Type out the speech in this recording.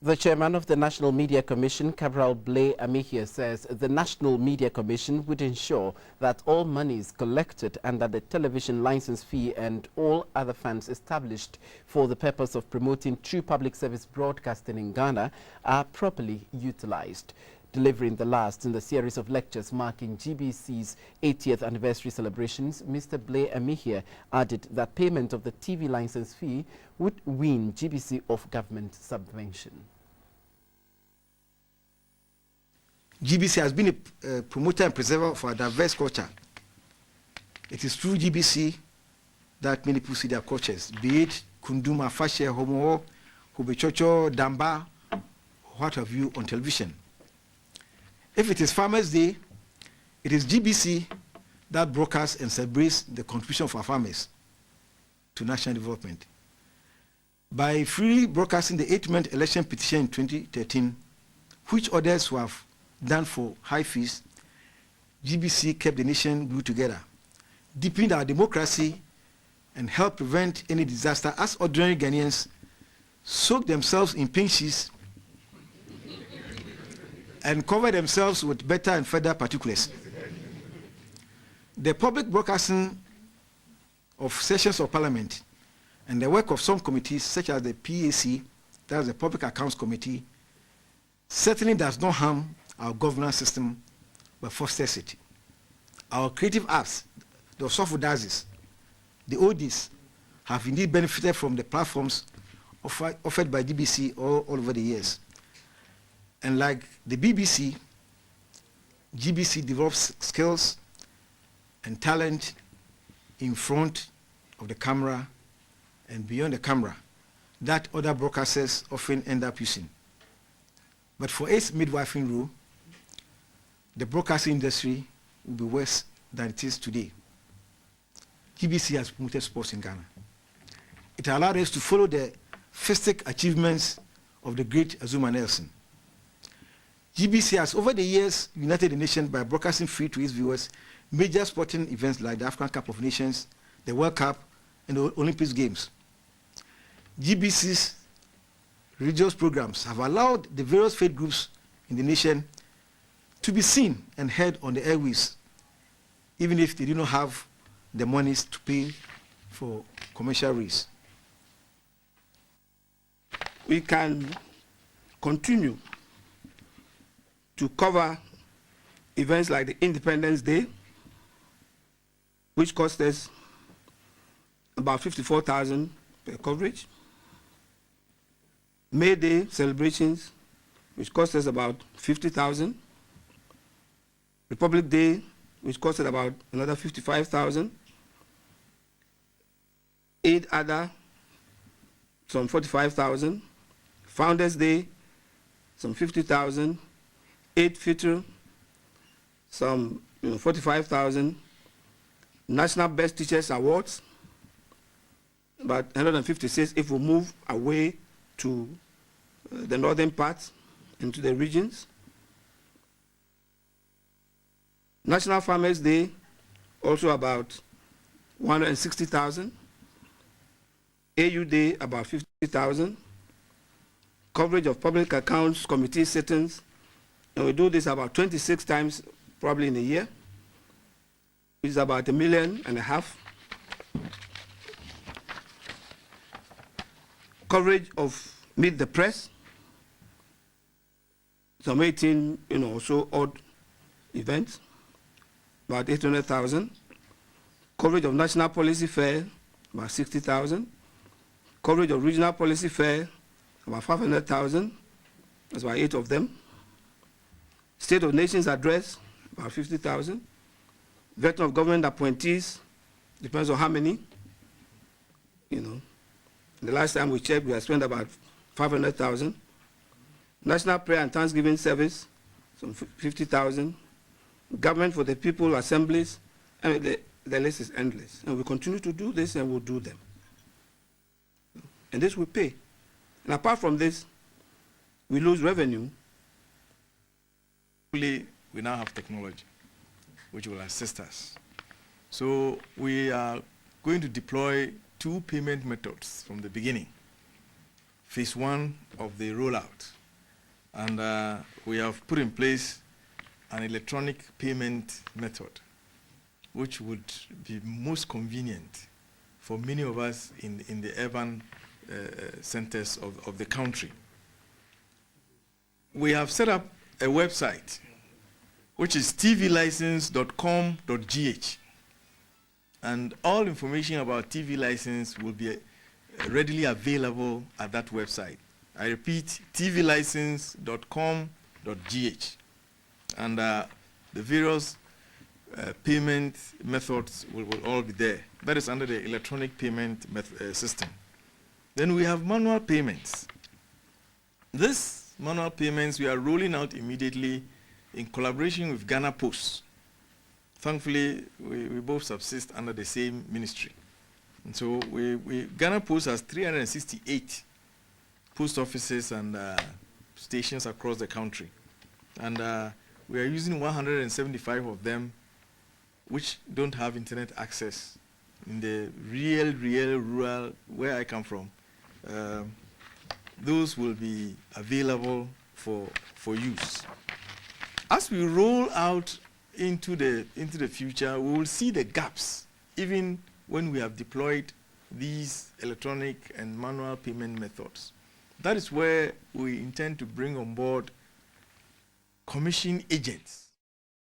The chairman of the National Media Commission, Kabral Blay-Amihere, says the National Media Commission would ensure that all monies collected under the television license fee and all other funds established for the purpose of promoting true public service broadcasting in Ghana are properly utilized. Delivering the last in the series of lectures marking GBC's 80th anniversary celebrations, Mr. Blay-Amihere added that payment of the TV license fee would wean GBC off government subvention. GBC has been a promoter and preserver for a diverse culture. It is through GBC that many people see their cultures, be it Kunduma, Fashe, Homo, Hubechocho, Damba, what have you on television. If it is Farmers' Day, it is GBC that broadcasts and celebrates the contribution of our farmers to national development. By freely broadcasting the 8-month election petition in 2013, which others who have done for high fees, GBC kept the nation glued together, deepened our democracy, and helped prevent any disaster as ordinary Ghanaians soak themselves in pinches and cover themselves with better and further particulars. The public broadcasting of sessions of parliament and the work of some committees such as the PAC, that is the Public Accounts Committee, certainly does not harm our governance system but fosters it. Our creative arts, the software dazes, the ODs have indeed benefited from the platforms offered by GBC all over the years. And like the BBC, GBC develops skills and talent in front of the camera and beyond the camera that other broadcasters often end up using. But for its midwifing rule, the broadcasting industry will be worse than it is today. GBC has promoted sports in Ghana. It allowed us to follow the fistic achievements of the great Azuma Nelson. GBC has over the years united the nation by broadcasting free to its viewers major sporting events like the African Cup of Nations, the World Cup, and the Olympic Games. GBC's religious programs have allowed the various faith groups in the nation to be seen and heard on the airwaves, even if they do not have the monies to pay for commercial rates. We can continue to cover events like the Independence Day, which cost us about 54,000 per coverage. May Day celebrations, which cost us about 50,000. Republic Day, which costed about another 55,000. Eid Adha, some 45,000. Founders Day, some 50,000. Eid Fitr, some 45,000. National Best Teachers Awards, about 156 if we move away to the northern parts into the regions. National Farmers Day, also about 160,000. AU Day, about 50,000. Coverage of Public Accounts Committee sittings, and we do this about 26 times probably in a year, which is about $1.5 million. Coverage of Meet the Press, some 18, so odd events, about 800,000. Coverage of National Policy Fair, about 60,000. Coverage of Regional Policy Fair, about 500,000. That's about 8 of them. State of Nations Address, about 50,000. Veteran of Government appointees, depends on how many. The last time we checked, we had spent about 500,000. National Prayer and Thanksgiving Service, some 50,000. Government for the People assemblies, and the list is endless. And we continue to do this, and we'll do them. And this will pay. And apart from this, we lose revenue. We now have technology which will assist us. So we are going to deploy 2 payment methods from the beginning. phase 1 of the rollout. And we have put in place an electronic payment method, which would be most convenient for many of us in the urban centers of the country. We have set up a website, which is tvlicense.com.gh. And all information about TV license will be readily available at that website. I repeat, tvlicense.com.gh. And the various payment methods will all be there. That is under the electronic payment system. Then we have manual payments. This manual payments we are rolling out immediately in collaboration with Ghana Post. Thankfully, we both subsist under the same ministry. And so Ghana Post has 368 post offices and stations across the country. And we are using 175 of them which don't have internet access in the real rural, where I come from. Those will be available for use. As we roll out into the future, we will see the gaps, even when we have deployed these electronic and manual payment methods. That is where we intend to bring on board commission agents